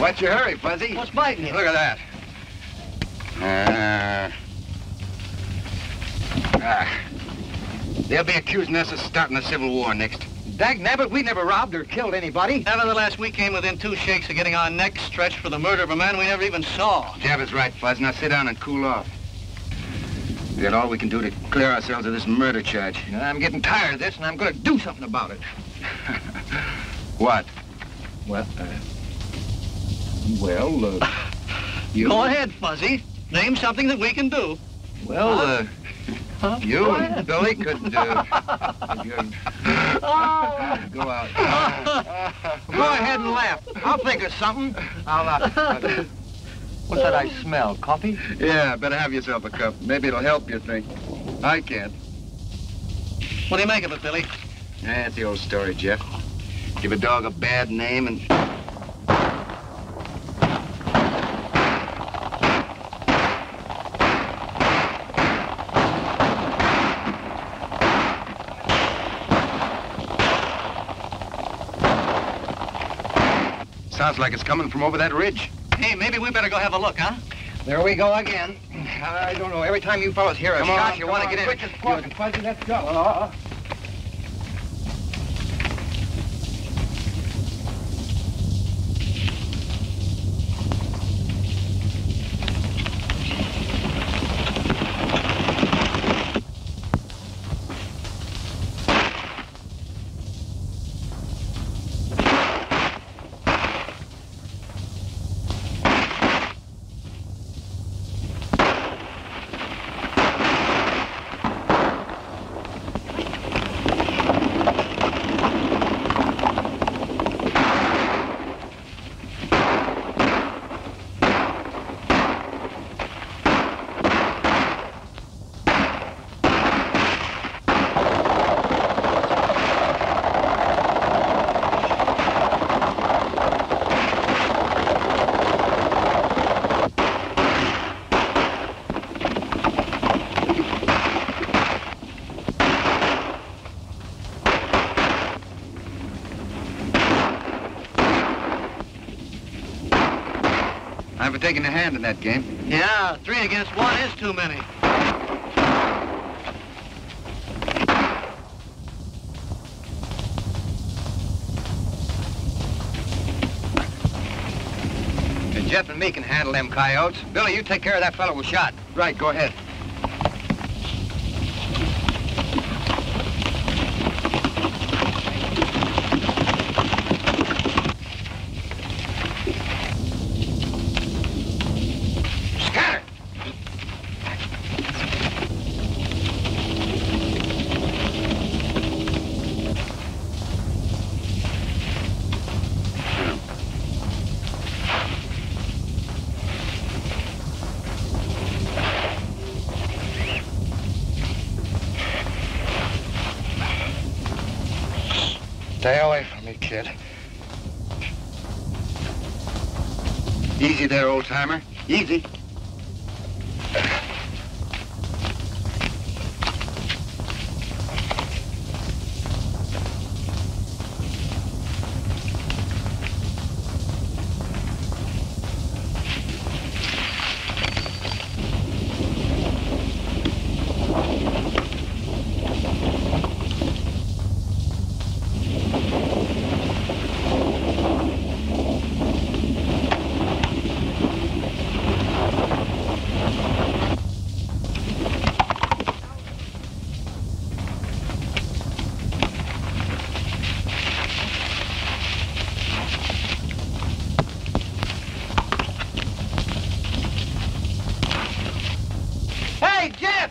What's your hurry, Fuzzy? What's biting you? Look at that. They'll be accusing us of starting a civil war next. Dagnabbit, we never robbed or killed anybody. Nevertheless, we came within 2 shakes of getting our necks stretched for the murder of a man we never even saw. Jeff is right, Fuzz. Now sit down and cool off. We got all we can do to clear ourselves of this murder charge. I'm getting tired of this, and I'm going to do something about it. What? Well, you... Go ahead, Fuzzy. Name something that we can do. Well, you and Billy could go out. Go ahead and laugh. I'll think of something. What's that I smell? Coffee? Yeah, better have yourself a cup. Maybe it'll help you think. I can't. What do you make of it, Billy? That's the old story, Jeff. Give a dog a bad name and... Sounds like it's coming from over that ridge. Hey, maybe we better go have a look, huh? There we go again. I don't know. Every time you fellas hear a shot, you want to get in. Quick as possible, Fuzzy. Let's go. I'm for taking a hand in that game. Yeah, 3 against 1 is too many. And Jeff and me can handle them coyotes. Billy, you take care of that fellow who shot. Right, go ahead. Stay away from me, kid. Easy there, old-timer. Easy.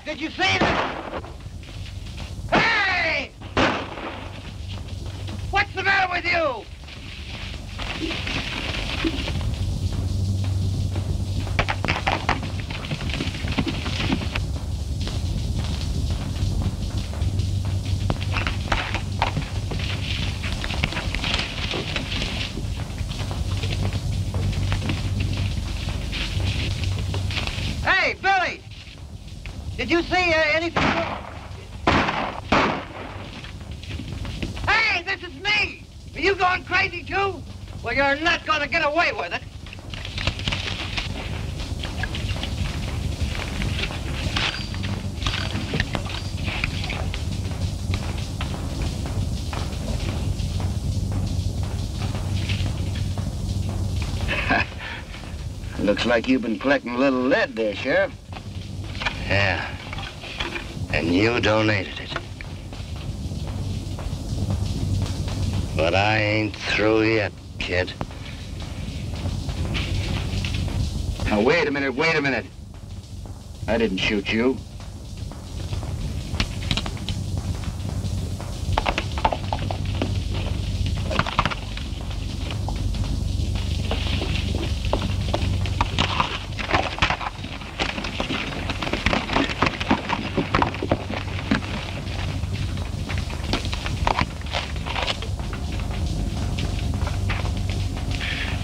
Did you see this? Hey! What's the matter with you? Hey, Billy! Did you see anything? Hey, this is me! Are you going crazy, too? Well, you're not going to get away with it. Looks like you've been collecting a little lead there, Sheriff. Yeah. And you donated it. But I ain't through yet, kid. Now, wait a minute. I didn't shoot you.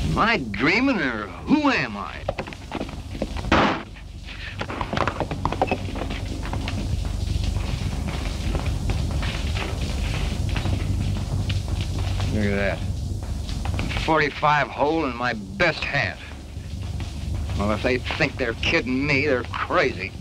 Am I dreaming, or who am I? Look at that. 45 hole in my best hat. Well, if they think they're kidding me, they're crazy.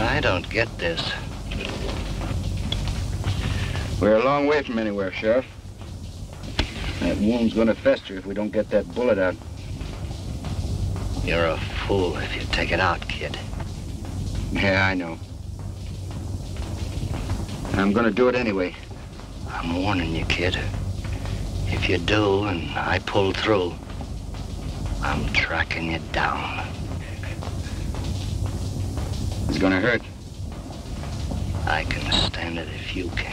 I don't get this. We're a long way from anywhere, Sheriff. That wound's gonna fester if we don't get that bullet out. You're a fool if you take it out, kid. Yeah, I know. I'm gonna do it anyway. I'm warning you, kid. If you do and I pull through, I'm tracking you down. It's gonna hurt. I can stand it if you can.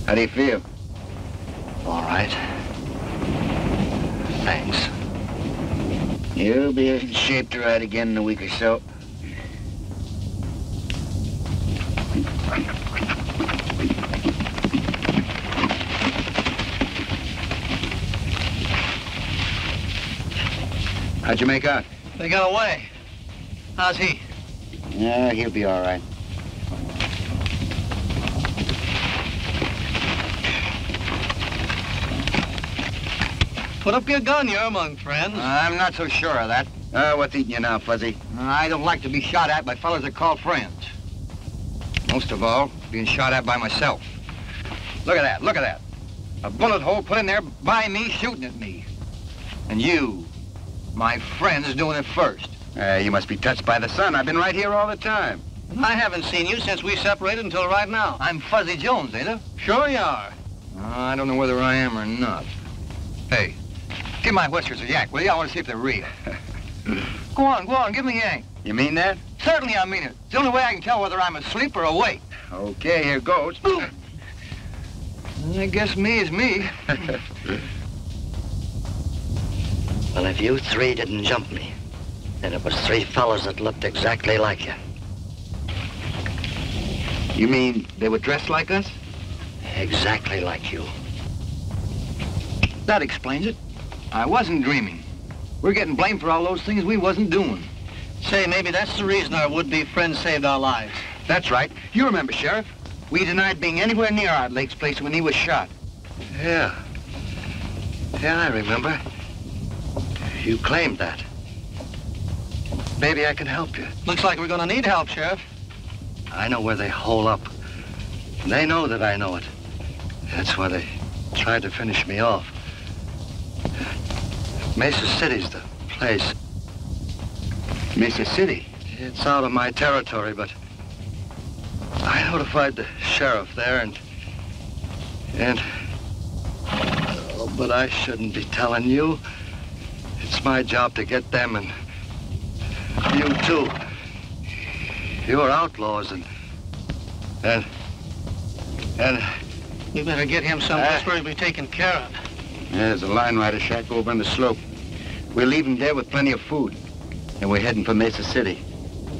How do you feel? All right. Thanks. You'll be in shape to ride again in a week or so. How'd you make out? They got away. How's he? Yeah, he'll be all right. Put up your gun, you're among friends. I'm not so sure of that. What's eating you now, Fuzzy? I don't like to be shot at by fellas that call friends. Most of all, being shot at by myself. Look at that. A bullet hole put in there by me shooting at me. And you, my friend's doing it first. You must be touched by the sun. I've been right here all the time. I haven't seen you since we separated until right now. I'm Fuzzy Jones, ain't I? Sure you are. I don't know whether I am or not. Hey, give my whiskers a yank, will you? I want to see if they're real. Go on, give me a yank. You mean that? Certainly I mean it. It's the only way I can tell whether I'm asleep or awake. Okay, here goes. I guess me is me. Well, if you three didn't jump me, then it was three fellas that looked exactly like you. You mean they were dressed like us? Exactly like you. That explains it. I wasn't dreaming. We're getting blamed for all those things we wasn't doing. Say, maybe that's the reason our would-be friend saved our lives. That's right. You remember, Sheriff. We denied being anywhere near Art Lake's place when he was shot. Yeah. Yeah, I remember. You claimed that. Maybe I can help you. Looks like we're gonna need help, Sheriff. I know where they hole up. They know that I know it. That's why they tried to finish me off. Mesa City's the place. Mesa City? It's out of my territory, but I notified the sheriff there but I shouldn't be telling you. It's my job to get them and you too. You're outlaws and We better get him someplace where he'll be taken care of. Yeah, there's a line rider shack over on the slope. We'll leave him there with plenty of food. And we're heading for Mesa City.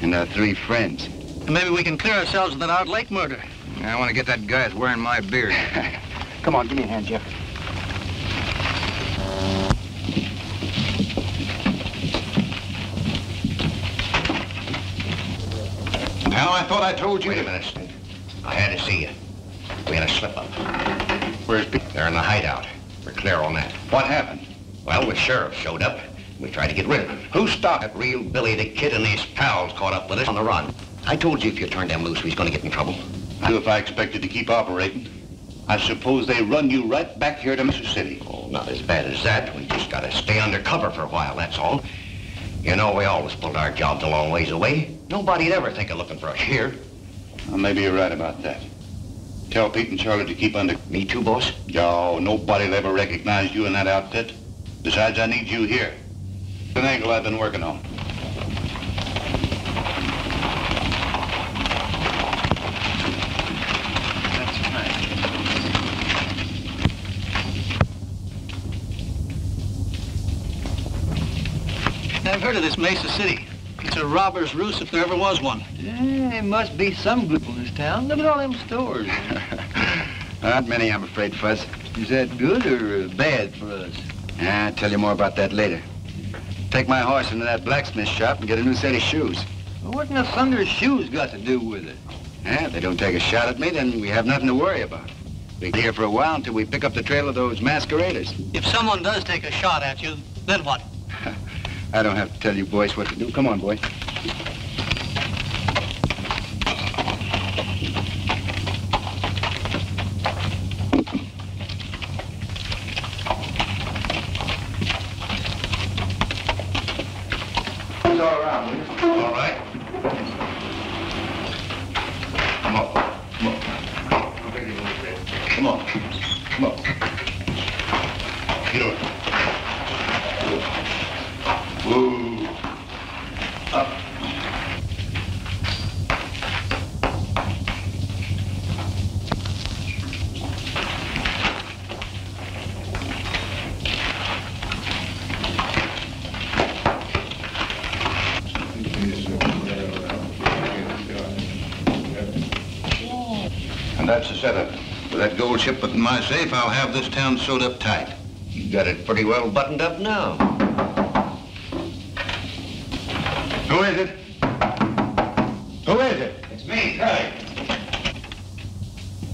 And our 3 friends. And maybe we can clear ourselves of that Art Lake murder. I want to get that guy that's wearing my beard. Come on, give me a hand, Jeff. Now, I thought I told you. Wait a minute. I had to see you. We had a slip-up. Where's Pete? They're in the hideout. We're clear on that. What happened? Well, the sheriff showed up. We tried to get rid of him. Who stopped? That real Billy the Kid and his pals caught up with us on the run. I told you if you turned them loose, we was going to get in trouble. If I expected to keep operating, I suppose they run you right back here to Mesa City. Oh, not as bad as that. We just got to stay undercover for a while, that's all. You know, we always pulled our jobs a long ways away. Nobody'd ever think of looking for us here. Well, maybe you're right about that. Tell Pete and Charlie to keep under... Me too, boss? No, nobody'll ever recognize you in that outfit. Besides, I need you here. It's an angle I've been working on. I've heard of this Mesa City. It's a robber's roost if there ever was one. Yeah, there must be some good in this town. Look at all them stores. Not many, I'm afraid, Fuzz. Is that good or bad for us? I'll tell you more about that later. Take my horse into that blacksmith shop and get a new set of shoes. Well, what in the thunder's shoes got to do with it? Yeah, if they don't take a shot at me, then we have nothing to worry about. We'll be here for a while until we pick up the trail of those masqueraders. If someone does take a shot at you, then what? I don't have to tell you boys what to do. Come on, boy. Who's all around, will you? All right. Come on. Come on. Come on. Come on. Get over. Whoa. Up. And that's the setup. With that gold shipment in my safe, I'll have this town sewed up tight. You got it pretty well buttoned up now. Who is it? Who is it? It's me, Crabbe.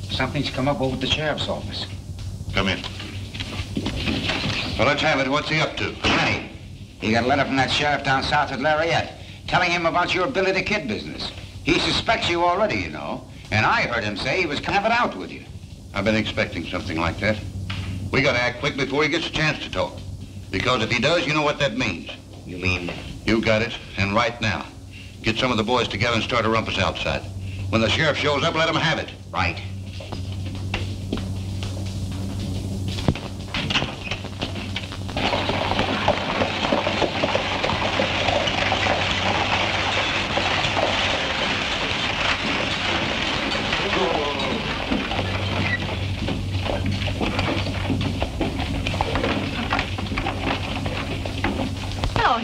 Something's come up over at the sheriff's office. Come in. Well, let's have it. What's he up to? Johnny, he got a letter from that sheriff down south at Lariat telling him about your Billy the Kid business. He suspects you already, you know. And I heard him say he was going to have it out with you. I've been expecting something like that. We got to act quick before he gets a chance to talk. Because if he does, you know what that means. You mean? You got it, and right now. Get some of the boys together and start a rumpus outside. When the sheriff shows up, let him have it. Right.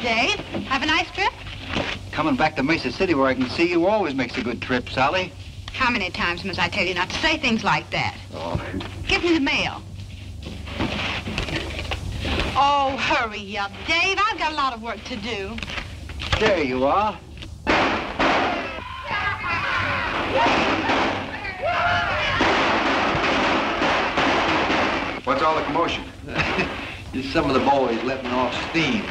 Dave. Have a nice trip? Coming back to Mesa City where I can see you always makes a good trip, Sally. How many times must I tell you not to say things like that? Oh. Give me the mail. Oh, hurry up, Dave. I've got a lot of work to do. There you are. What's all the commotion? Just some of the boys letting off steam.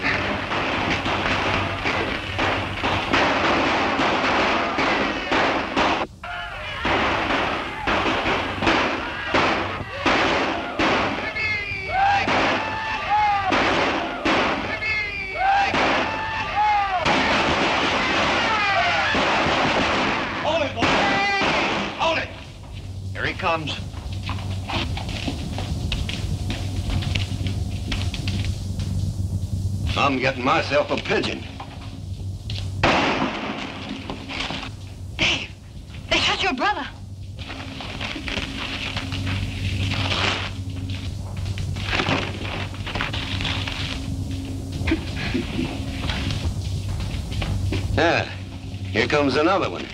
I'm getting myself a pigeon. Dave, they shot your brother. Yeah, here comes another one.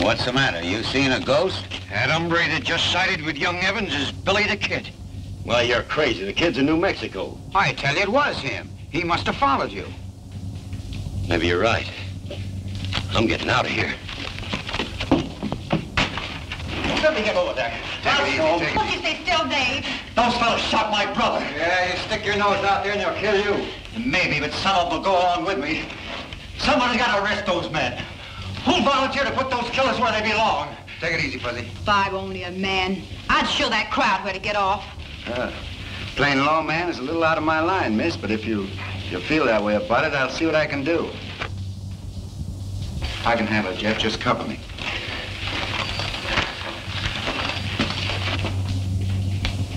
What's the matter? You seen a ghost? That hombre that just sided with young Evans is Billy the Kid. Well, you're crazy. The kid's in New Mexico. I tell you, it was him. He must have followed you. Maybe you're right. I'm getting out of here. Let me get over there. Won't you stay still, Dave? Those fellas shot my brother. Yeah, you stick your nose out there and they'll kill you. Maybe, but some of them will go along with me. Someone's got to arrest those men. Who'll volunteer to put those killers where they belong? Take it easy, Fuzzy. If I were only a man, I'd show that crowd where to get off. Plain lawman is a little out of my line, miss, but if you feel that way about it, I'll see what I can do. I can handle it, Jeff. Just cover me.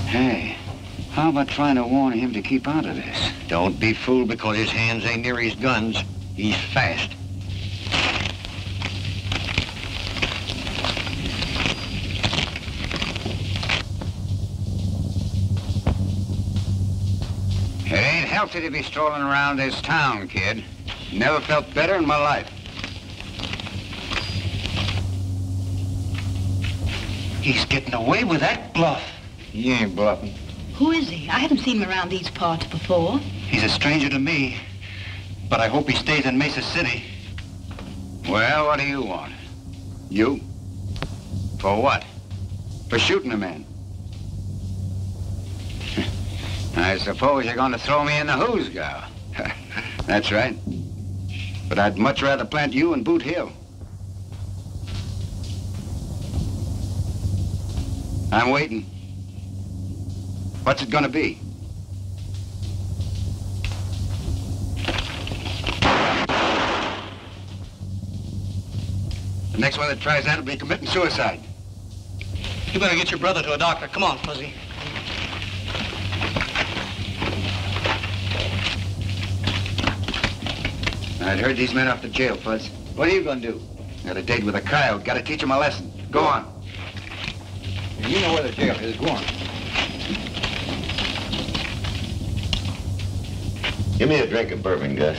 Hey, how about trying to warn him to keep out of this? Don't be fooled because his hands ain't near his guns. He's fast. It ain't healthy to be strolling around this town, kid. Never felt better in my life. He's getting away with that bluff. He ain't bluffing. Who is he? I haven't seen him around these parts before. He's a stranger to me, but I hope he stays in Mesa City. Well, what do you want? You? For what? For shooting a man. I suppose you're going to throw me in the hoosgow. That's right. But I'd much rather plant you in Boot Hill. I'm waiting. What's it gonna be? The next one that tries that will be committing suicide. You better get your brother to a doctor. Come on, Fuzzy. I'd heard these men off to jail, Fuzz. What are you gonna do? Got a date with a coyote. Gotta teach him a lesson. Go on. You know where the jail is. Go on. Give me a drink of bourbon, Gus.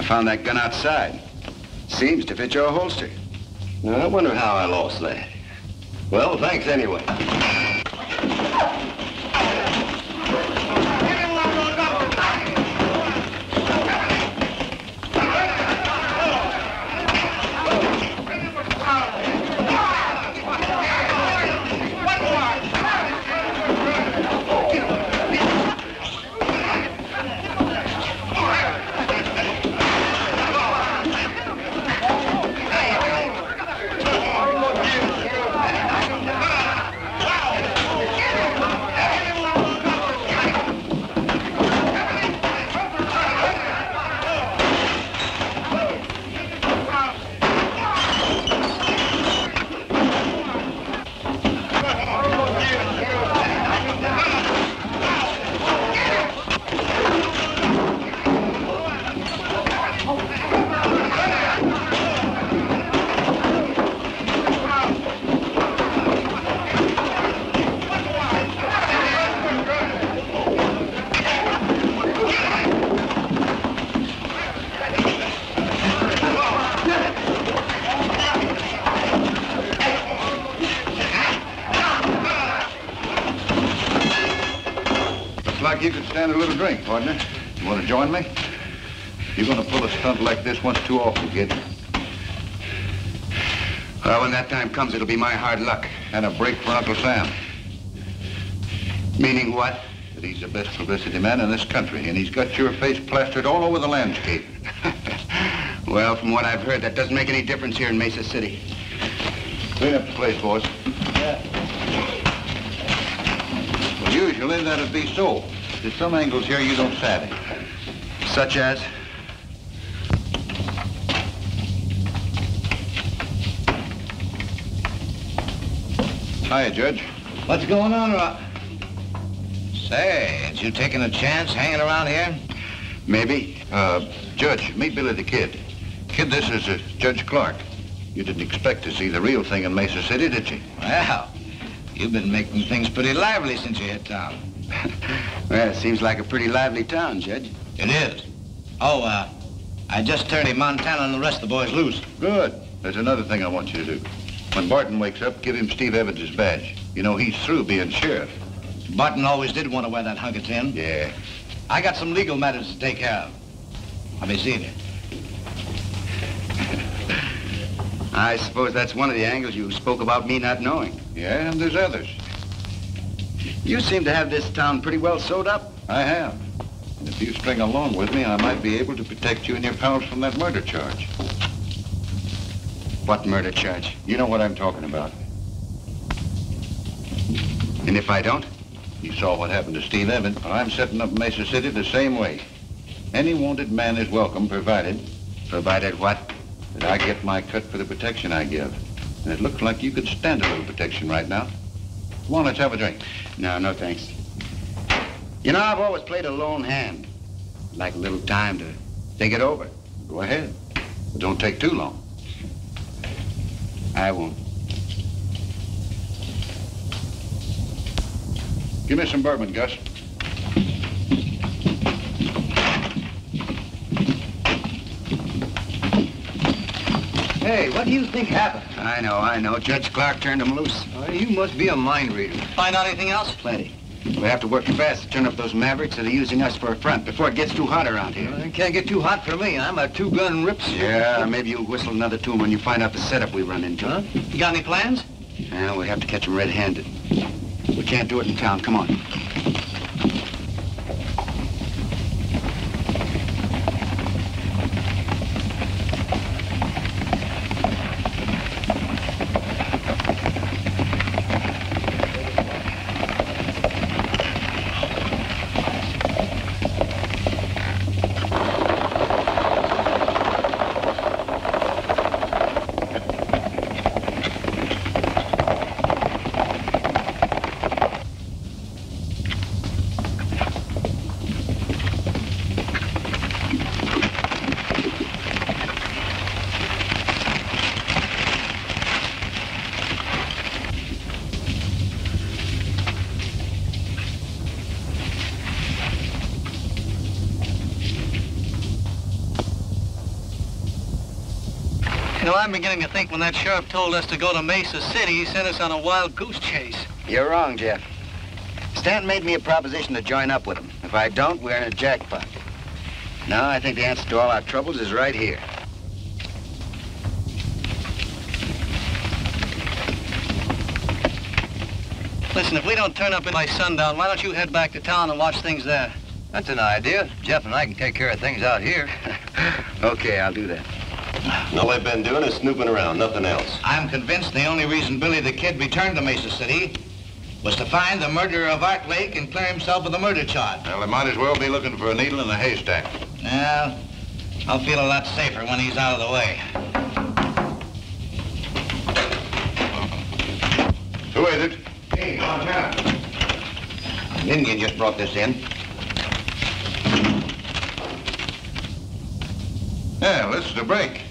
Found that gun outside. Seems to fit your holster. Now, I wonder how I lost that. Well, thanks anyway. like you could stand a little drink, partner. You want to join me? You're going to pull a stunt like this once too often, kid. Well, when that time comes, it'll be my hard luck. And a break for Uncle Sam. Meaning what? That he's the best publicity man in this country, and he's got your face plastered all over the landscape. Well, from what I've heard, that doesn't make any difference here in Mesa City. Clean up the place, boys. Yeah. Well, usually that'd be so. There's some angles here you don't savvy. Such as? Hiya, Judge. What's going on, Rob? Say, ain't you taking a chance hanging around here? Maybe. Judge, meet Billy the Kid. Kid, this is Judge Clark. You didn't expect to see the real thing in Mesa City, did you? Well, you've been making things pretty lively since you hit town. Well, it seems like a pretty lively town, Judge. It is. Oh, I just turned him Montana and the rest of the boys loose. Good. There's another thing I want you to do. When Barton wakes up, give him Steve Evans' badge. You know, he's through being sheriff. Barton always did want to wear that hunk of tin. Yeah. I got some legal matters to take care of. I'll be seeing you. I suppose that's one of the angles you spoke about me not knowing. Yeah, and there's others. You seem to have this town pretty well sewed up. I have. And if you string along with me, I might be able to protect you and your pals from that murder charge. What murder charge? You know what I'm talking about. And if I don't? You saw what happened to Steve Evans. Well, I'm setting up Mesa City the same way. Any wanted man is welcome, provided... Provided what? That I get my cut for the protection I give. And it looks like you could stand a little protection right now. Come on, let's have a drink. No, no thanks. You know, I've always played a lone hand. I'd like a little time to think it over. Go ahead. But don't take too long. I won't. Give me some bourbon, Gus. Hey, what do you think happened? I know. Judge Clark turned him loose. You must be a mind reader. Find out anything else? Plenty. We have to work fast to turn up those mavericks that are using us for a front before it gets too hot around here. It can't get too hot for me. I'm a two-gun rips. Yeah, maybe you'll whistle another tune when you find out the setup we run into. Huh? You got any plans? Yeah, we have to catch them red-handed. We can't do it in town. Come on. You know, I'm beginning to think when that sheriff told us to go to Mesa City, he sent us on a wild goose chase. You're wrong, Jeff. Stanton made me a proposition to join up with him. If I don't, we're in a jackpot. Now, I think the answer to all our troubles is right here. Listen, if we don't turn up by sundown, why don't you head back to town and watch things there? That's an idea. Jeff and I can take care of things out here. Okay, I'll do that. And all they've been doing is snooping around, nothing else. I'm convinced the only reason Billy the Kid returned to Mesa City was to find the murderer of Art Lake and clear himself of the murder charge. Well, they might as well be looking for a needle in a haystack. Well, I'll feel a lot safer when he's out of the way. Who is it? Hey, Montana. An Indian just brought this in. Yeah, this is the break.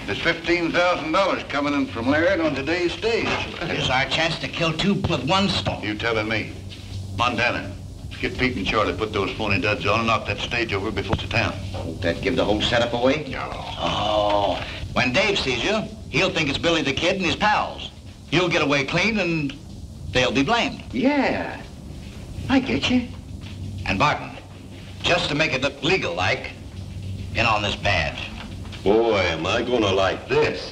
There's $15,000 coming in from Laird on today's stage. Here's our chance to kill two with one stone. You telling me. Montana, get Pete and Charlie, put those phony duds on and knock that stage over before it's to town. Won't that give the whole setup away? No. Oh, when Dave sees you, he'll think it's Billy the Kid and his pals. You'll get away clean and they'll be blamed. Yeah, I get you. And Barton, just to make it look legal-like, in on this badge. Boy, am I gonna like this.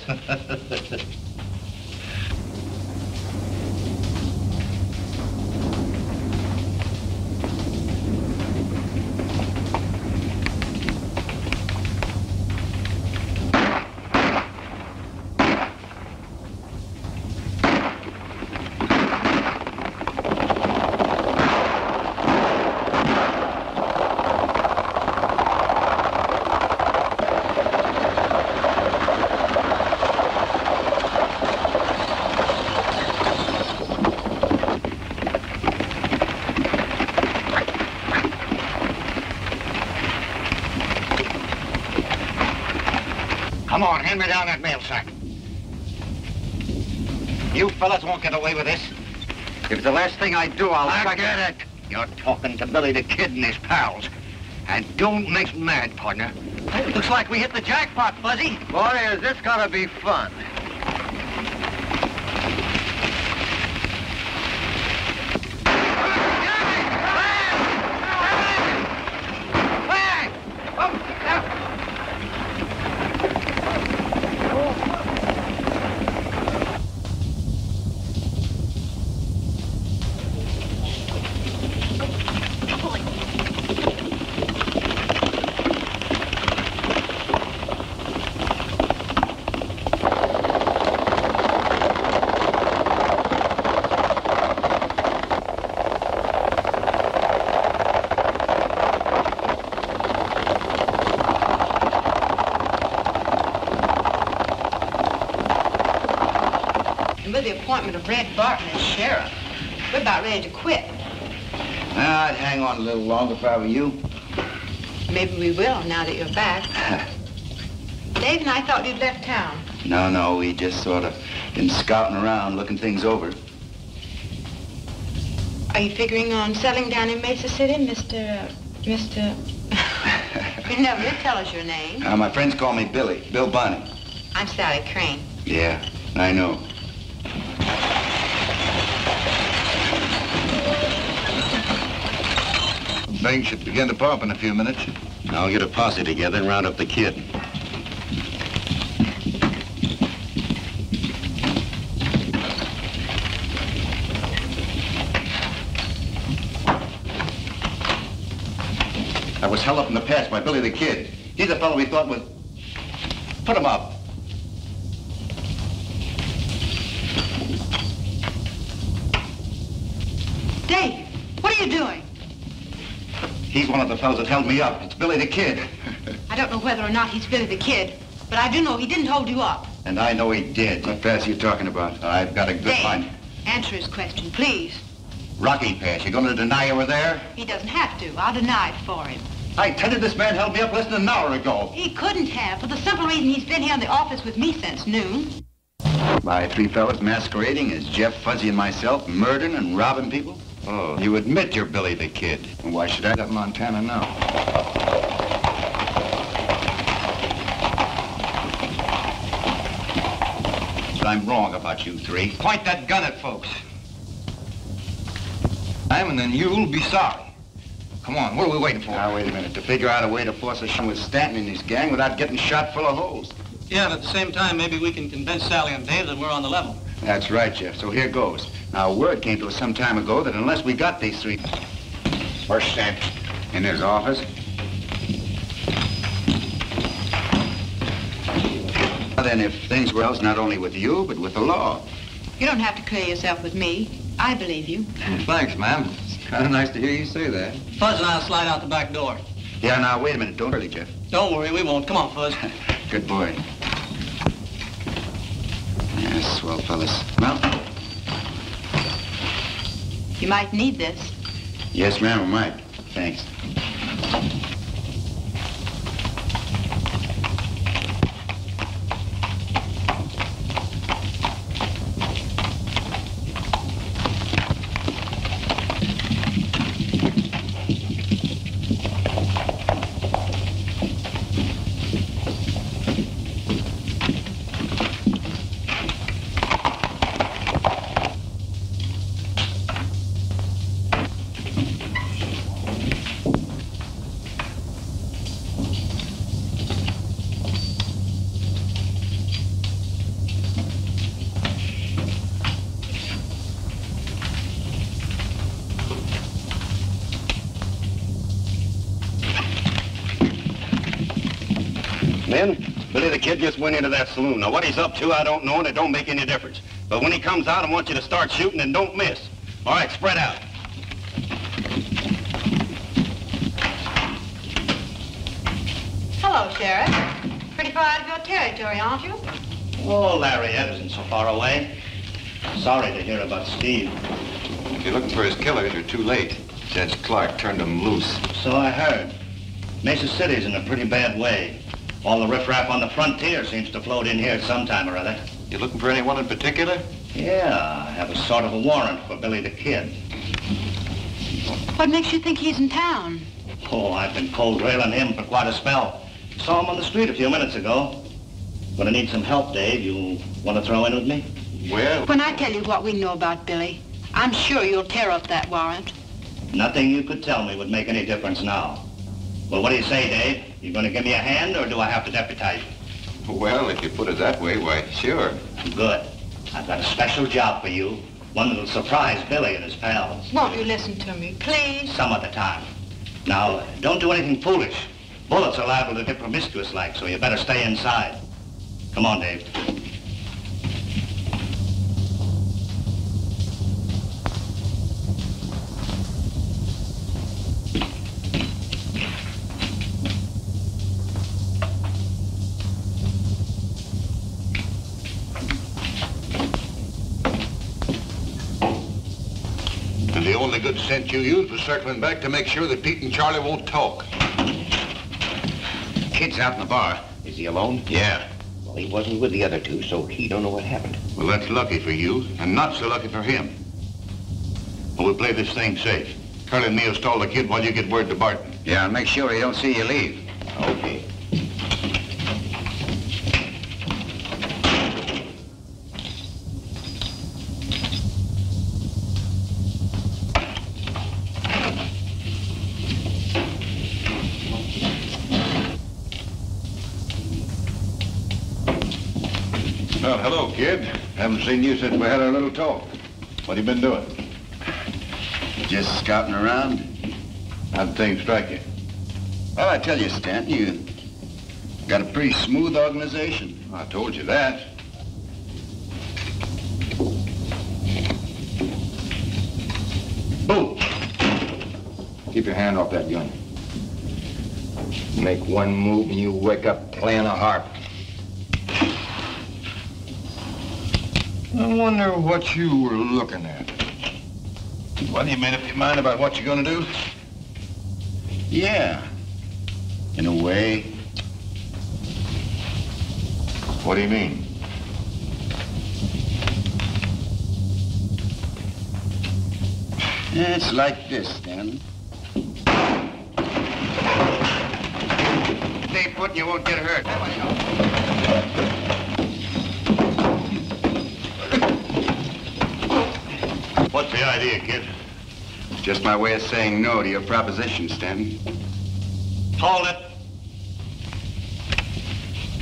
Come on, hand me down that mail sack. You fellas won't get away with this. If it's the last thing I do, I'll get it. You're talking to Billy the Kid and his pals. And don't mix mad, partner. Looks like we hit the jackpot, Fuzzy. Boy, is this gonna be fun. With the appointment of Red Barton as sheriff, we're about ready to quit. I'd hang on a little longer if I were you. Maybe we will now that you're back. Dave and I thought you'd left town. No, we just sort of been scouting around, looking things over. Are you figuring on settling down in Mesa City, Mr. You never did tell us your name. My friends call me Billy, Bill Bonney. I'm Sally Crane. Yeah, I know. Things should begin to pop in a few minutes. I'll get a posse together and round up the kid. I was held up in the past by Billy the Kid. He's a fellow we thought was... Put him up. Dave, what are you doing? He's one of the fellows that held me up. It's Billy the Kid. I don't know whether or not he's Billy the Kid, but I do know he didn't hold you up. And I know he did. What pass are you talking about? I've got a good Dave, line. answer his question, please. Rocky Pass. You gonna deny you were there? He doesn't have to. I'll deny it for him. I tell you, this man held me up less than an hour ago. He couldn't have, for the simple reason he's been here in the office with me since noon. By three fellas masquerading as Jeff, Fuzzy, and myself, murdering and robbing people? Oh, you admit you're Billy the Kid. And why should I let Montana know? But I'm wrong about you three. Point that gun at folks. And then you'll be sorry. Come on, what are we waiting for? Now, wait a minute. To figure out a way to force a shot with Stanton and his gang without getting shot full of holes. Yeah, and at the same time, maybe we can convince Sally and Dave that we're on the level. That's right, Jeff. So here goes. Now, word came to us some time ago that unless we got these three... Where's Stanton? In his office. Well, then, if things were else, not only with you, but with the law. You don't have to clear yourself with me. I believe you. Thanks, ma'am. It's kind of nice to hear you say that. Fuzz and I'll slide out the back door. Yeah, now, wait a minute. Don't hurry, Jeff. Don't worry, we won't. Come on, Fuzz. Good boy. Yes, swell fellas. Well, You might need this. yes, ma'am, I might. Thanks. men. Billy the Kid just went into that saloon. Now, what he's up to, I don't know, and it don't make any difference. But when he comes out, I want you to start shooting and don't miss. All right, spread out. Hello, Sheriff. Pretty far out of your territory, aren't you? Oh, Larryette isn't so far away. Sorry to hear about Steve. If you're looking for his killers, you're too late. Judge Clark turned them loose. So I heard. Mesa City's in a pretty bad way. All the riffraff on the frontier seems to float in here at some time or other. You looking for anyone in particular? Yeah, I have a sort of a warrant for Billy the Kid. What makes you think he's in town? Oh, I've been cold railing him for quite a spell. Saw him on the street a few minutes ago. Gonna need some help, Dave. You want to throw in with me? Well... When I tell you what we know about Billy, I'm sure you'll tear up that warrant. Nothing you could tell me would make any difference now. Well, what do you say, Dave? You gonna give me a hand, or do I have to deputize you? Well, if you put it that way, why, sure. Good. I've got a special job for you. One that'll surprise Billy and his pals. Won't you listen to me, please? Some other time. Now, don't do anything foolish. Bullets are liable to get promiscuous like, so you better stay inside. Come on, Dave. And the only good scent you used was circling back to make sure that Pete and Charlie won't talk. Kid's out in the bar. Is he alone? Yeah. Well, he wasn't with the other two, so he don't know what happened. Well, that's lucky for you, and not so lucky for him. Well, we'll play this thing safe. Curly and me'll stall the kid while you get word to Barton. Yeah, and make sure he don't see you leave. Okay. Well, hello, kid. Haven't seen you since we had our little talk. What have you been doing? Just scouting around. How'd things strike you? Well, I tell you, Stanton, you got a pretty smooth organization. I told you that. Boom. Keep your hand off that gun. Make one move and you wake up playing a harp. I wonder what you were looking at. Well, you made up your mind about what you're gonna do? Yeah, in a way. What do you mean? It's like this, Stanton. Stay put and you won't get hurt. What's the idea, kid? Just my way of saying no to your proposition, Stanton. Hold it.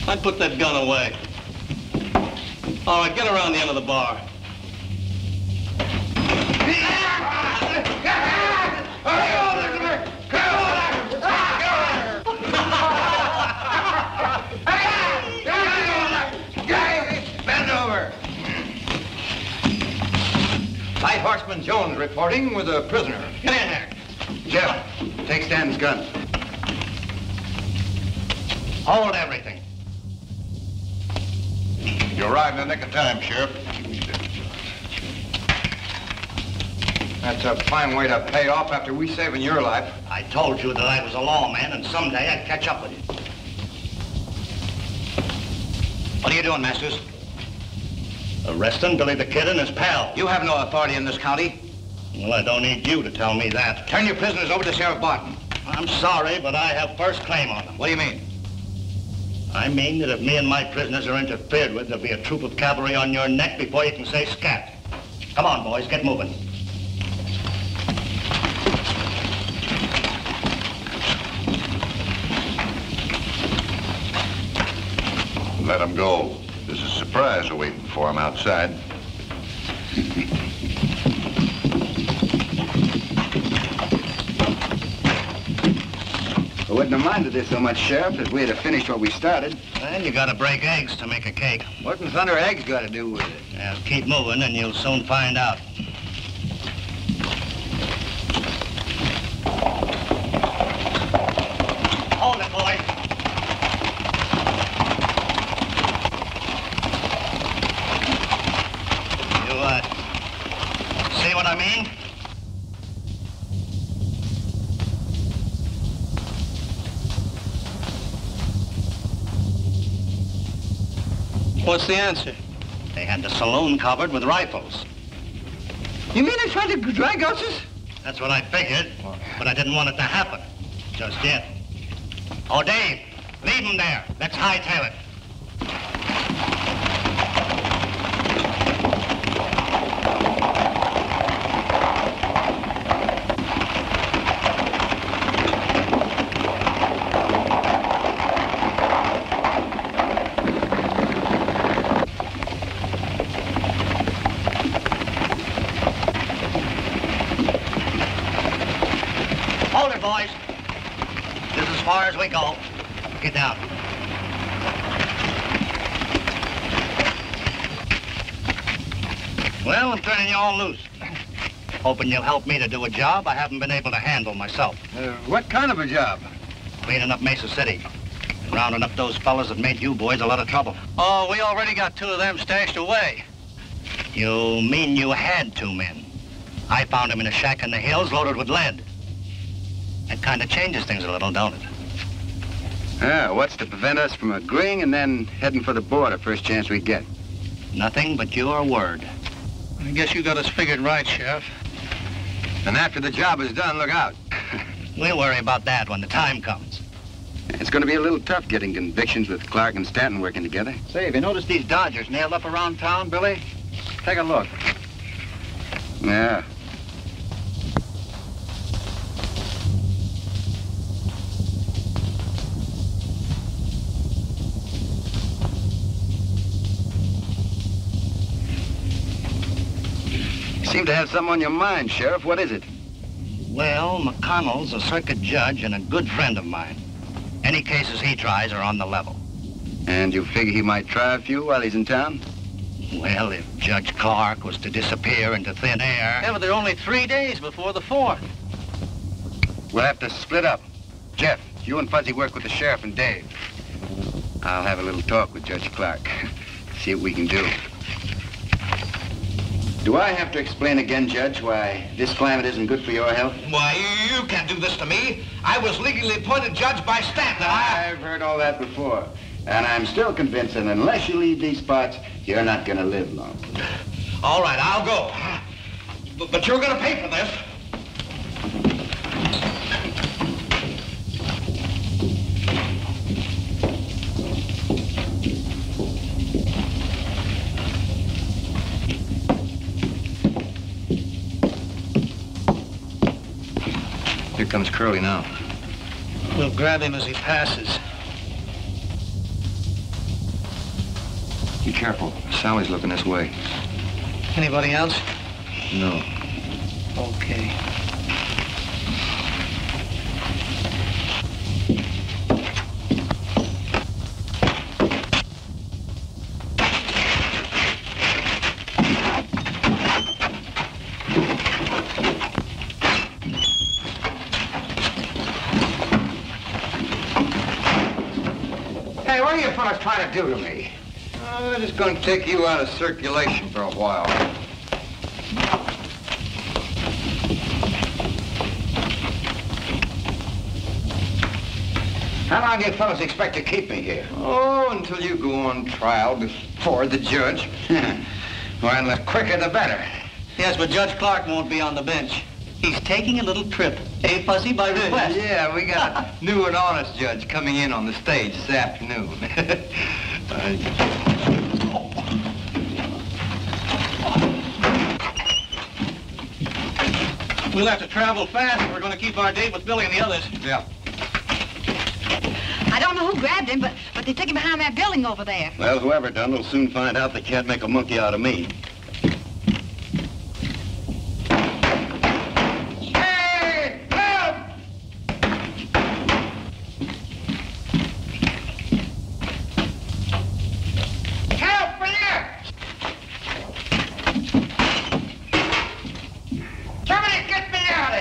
I'd put that gun away. All right, get around the end of the bar. Bend over. Light Horseman Jones reporting with a prisoner. Get in there. Jeff, take Stanton's gun. Hold everything. You're right in the nick of time, Sheriff. That's a fine way to pay off after we saving your life. I told you that I was a lawman and someday I'd catch up with you. What are you doing, Masters? Arresting Billy the Kid and his pal. You have no authority in this county. Well, I don't need you to tell me that. Turn your prisoners over to Sheriff Barton. I'm sorry, but I have first claim on them. What do you mean? I mean that if me and my prisoners are interfered with, there'll be a troop of cavalry on your neck before you can say scat. Come on, boys, get moving. Let him go. There's a surprise awaiting for him outside. wouldn't have minded this so much, Sheriff, if we had finished what we started. And you gotta break eggs to make a cake. What in thunder eggs got to do with it? Now, keep moving and you'll soon find out. Hold it, boy. You, see what I mean? What's the answer? They had the saloon covered with rifles. You mean they tried to drag us? That's what I figured, but I didn't want it to happen. Just yet. Oh, Dave, leave him there. Let's hightail it. Boys, this is as far as we go. Get down. Well, I'm turning you all loose. Hoping you'll help me to do a job I haven't been able to handle myself. What kind of a job? Cleaning up Mesa City. And rounding up those fellas that made you boys a lot of trouble. Oh, we already got 2 of them stashed away. You mean you had 2 men? I found them in a shack in the hills loaded with lead. That kind of changes things a little, don't it? Yeah, what's to prevent us from agreeing and then heading for the border first chance we get? Nothing but your word. I guess you got us figured right, Sheriff. And after the job is done, look out. We'll worry about that when the time comes. It's going to be a little tough getting convictions with Clark and Stanton working together. Say, have you noticed these Dodgers nailed up around town, Billy? Take a look. Yeah. You seem to have something on your mind, Sheriff. What is it? Well, McConnell's a circuit judge and a good friend of mine. Any cases he tries are on the level. And you figure he might try a few while he's in town? Well, if Judge Clark was to disappear into thin air... Yeah, but there are only 3 days before the 4th. We'll have to split up. Jeff, you and Fuzzy work with the sheriff and Dave. I'll have a little talk with Judge Clark. See what we can do. Do I have to explain again, Judge, why this climate isn't good for your health? Why, you can't do this to me. I was legally appointed judge by Stanton. I've heard all that before. And I'm still convinced that unless you leave these parts, you're not going to live long. All right, I'll go. But you're going to pay for this. Here comes Curly now. We'll grab him as he passes. Be careful. Sally's looking this way. Anybody else? No. Okay. Hey, what are you fellas trying to do to me? I'm just going to take you out of circulation for a while. How long do you fellas expect to keep me here? Oh, until you go on trial before the judge. Well, the quicker the better. Yes, but Judge Clark won't be on the bench. He's taking a little trip. Eh, Fuzzy, by request? Yeah, we got a new and honest judge coming in on the stage this afternoon. We'll have to travel fast if we're going to keep our date with Billy and the others. Yeah. I don't know who grabbed him, but they took him behind that building over there. Well, whoever done will soon find out they can't make a monkey out of me. Hey, help!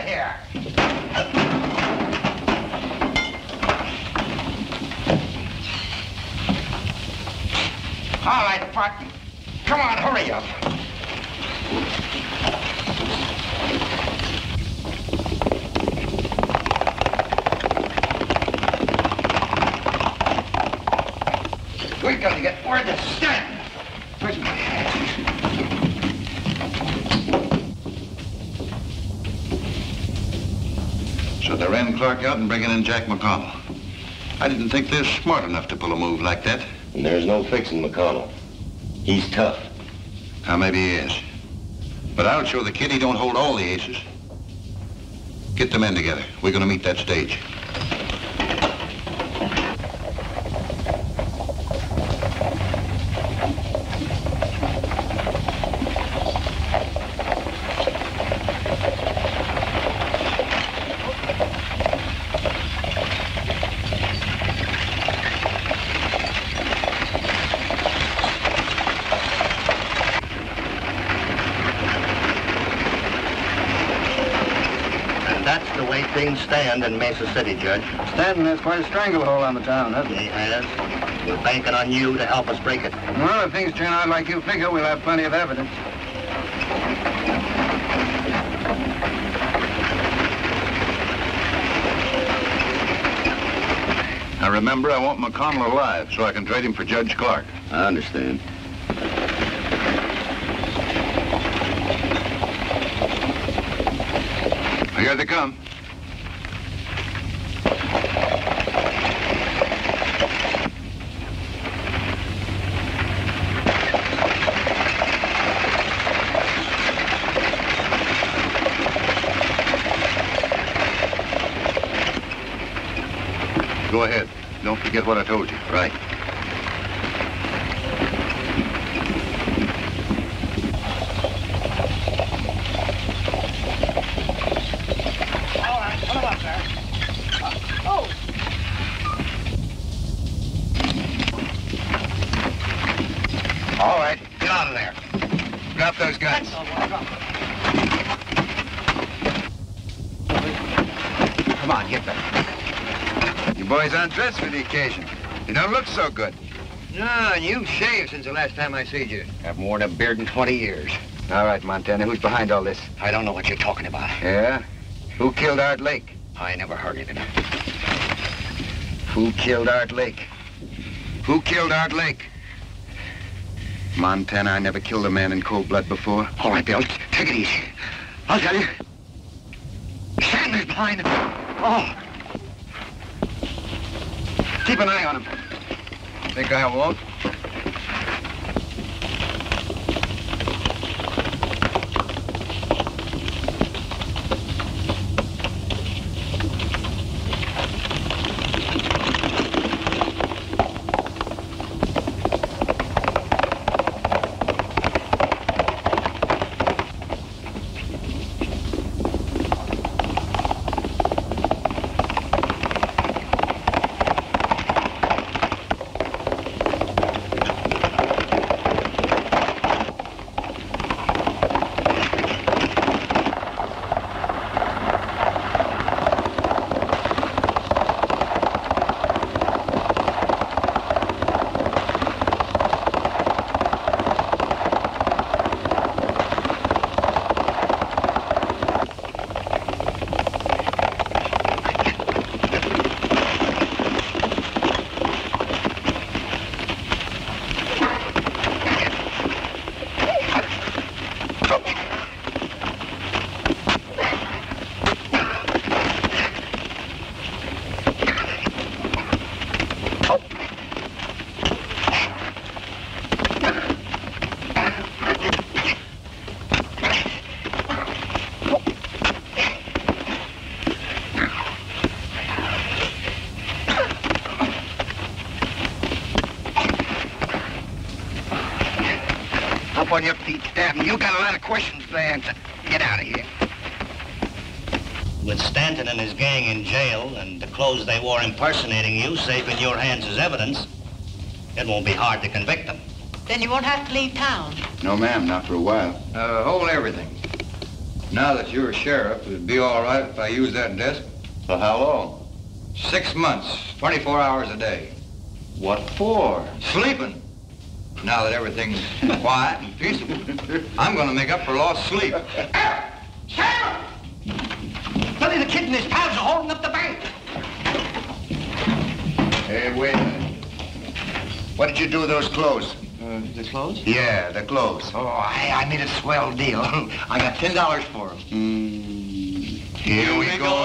here. All right, partner. Come on, hurry up. We've got to get word to stand. Where's my hat? So they ran Clark out and bringing in Jack McConnell. I didn't think they're smart enough to pull a move like that. And there's no fixing McConnell. He's tough. Now, maybe he is. But I'll show the kid he don't hold all the aces. Get the men together. We're going to meet that stage. Things stand in Mesa City, Judge. Stanton has quite a stranglehold on the town, hasn't He has. We're banking on you to help us break it. Well, if things turn out like you figure, we'll have plenty of evidence. Now, remember, I want McConnell alive so I can trade him for Judge Clark. I understand. Here they come. Go ahead. Don't forget what I told you. Right. All right, get out of there. Drop those guns. Come on, get them. You boys undressed for the occasion. You don't look so good. No, and you've shaved since the last time I seen you. I've worn a beard in 20 years. All right, Montana, who's behind all this? I don't know what you're talking about. Yeah? Who killed Art Lake? I never heard of it. Who killed Art Lake? Who killed Art Lake? Montana, I never killed a man in cold blood before. All right, Bill, take it easy. I'll tell you. Sanders behind him. Oh. Keep an eye on him. Think I won't? Up on your feet, Stanton. You got a lot of questions to answer. Get out of here. With Stanton and his gang in jail and the clothes they wore impersonating you safe in your hands as evidence, it won't be hard to convict them. Then you won't have to leave town. No, ma'am, not for a while. Hold everything. Now that you're a sheriff, it'd be all right if I used that desk. For how long? 6 months, 24 hours a day. What for? Sleeping. Now that everything's quiet and peaceable, I'm gonna make up for lost sleep. Sheriff! Billy the Kid and his pals are holding up the bank. Hey, wait a minute. What did you do with those clothes? The clothes? Yeah, the clothes. Oh, I made a swell deal. I got $10 for them. Here we go